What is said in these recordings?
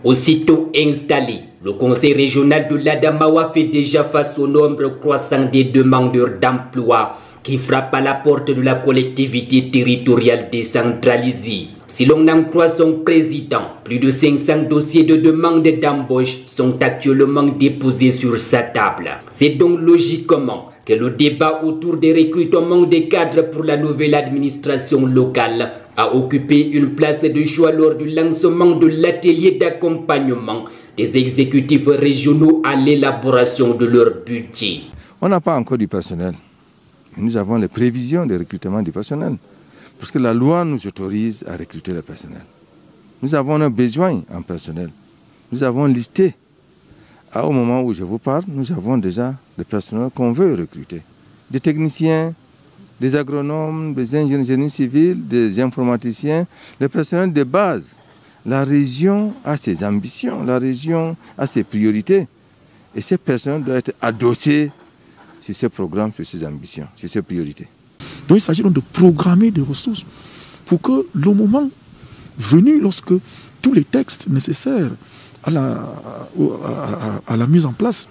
Aussitôt installé, le conseil régional de l'Adamawa fait déjà face au nombre croissant des demandeurs d'emploi qui frappent à la porte de la collectivité territoriale décentralisée. Si l'on en croit son président, plus de 500 dossiers de demande d'embauche sont actuellement déposés sur sa table. C'est donc logiquement que le débat autour des recrutements des cadres pour la nouvelle administration locale a occupé une place de choix lors du lancement de l'atelier d'accompagnement des exécutifs régionaux à l'élaboration de leur budget. On n'a pas encore du personnel. Nous avons les prévisions de recrutement du personnel. Parce que la loi nous autorise à recruter le personnel. Nous avons un besoin en personnel. Nous avons listé. Au moment où je vous parle, nous avons déjà le personnel qu'on veut recruter. Des techniciens, des agronomes, des ingénieurs génie civil, des informaticiens, le personnel de base. La région a ses ambitions, la région a ses priorités. Et ces personnels doivent être adossés sur ces programmes, sur ces ambitions, sur ces priorités. Donc il s'agit donc de programmer des ressources pour que le moment venu, lorsque tous les textes nécessaires à la mise en place,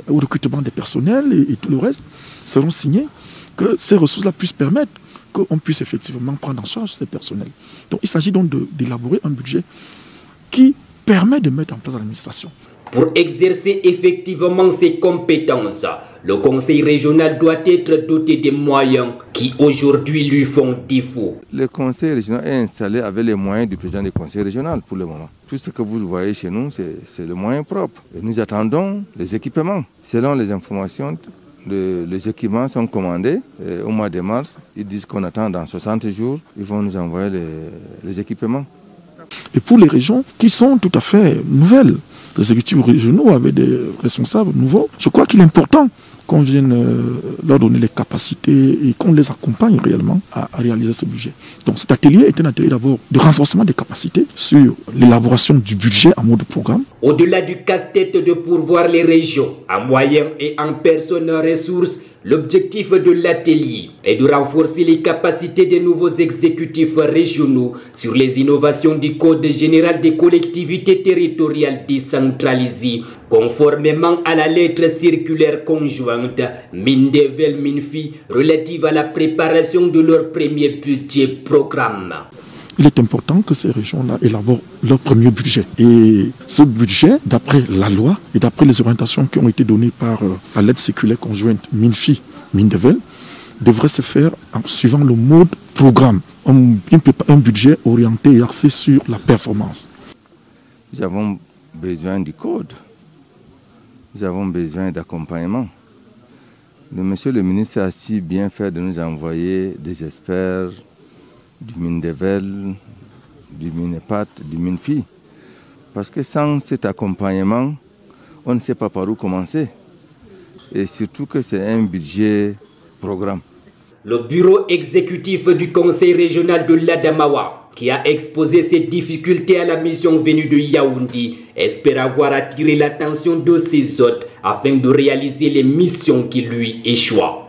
au recrutement des personnels et tout le reste seront signés, que ces ressources-là puissent permettre qu'on puisse effectivement prendre en charge ces personnels. Donc il s'agit donc d'élaborer un budget qui permet de mettre en place l'administration. Pour exercer effectivement ses compétences, le conseil régional doit être doté des moyens qui aujourd'hui lui font défaut. Le conseil régional est installé avec les moyens du président du conseil régional pour le moment. Tout ce que vous voyez chez nous, c'est le moyen propre. Et nous attendons les équipements. Selon les informations, les équipements sont commandés au mois de mars. Ils disent qu'on attend dans 60 jours. Ils vont nous envoyer les équipements. Et pour les régions qui sont tout à fait nouvelles, les exécutifs régionaux avec des responsables nouveaux, je crois qu'il est important qu'on vienne leur donner les capacités et qu'on les accompagne réellement à réaliser ce budget. Donc cet atelier est un atelier d'abord de renforcement des capacités sur l'élaboration du budget en mode programme. Au-delà du casse-tête de pourvoir les régions en moyens et en personnes ressources, l'objectif de l'atelier est de renforcer les capacités des nouveaux exécutifs régionaux sur les innovations du Code général des collectivités territoriales décentralisées, conformément à la lettre circulaire conjointe Mindevel-Minfi relative à la préparation de leur premier budget programme. Il est important que ces régions-là élaborent leur premier budget. Et ce budget, d'après la loi et d'après les orientations qui ont été données par la lettre circulaire conjointe Minfi-Mindevel, devrait se faire en suivant le mode programme. Un budget orienté et axé sur la performance. Nous avons besoin du code. Nous avons besoin d'accompagnement. Monsieur le ministre a si bien fait de nous envoyer des experts du Mindevel, du Minepat, du Minfi. Parce que sans cet accompagnement, on ne sait pas par où commencer. Et surtout que c'est un budget programme. Le bureau exécutif du conseil régional de l'Adamawa, qui a exposé ses difficultés à la mission venue de Yaoundé, espère avoir attiré l'attention de ses hôtes afin de réaliser les missions qui lui échouent.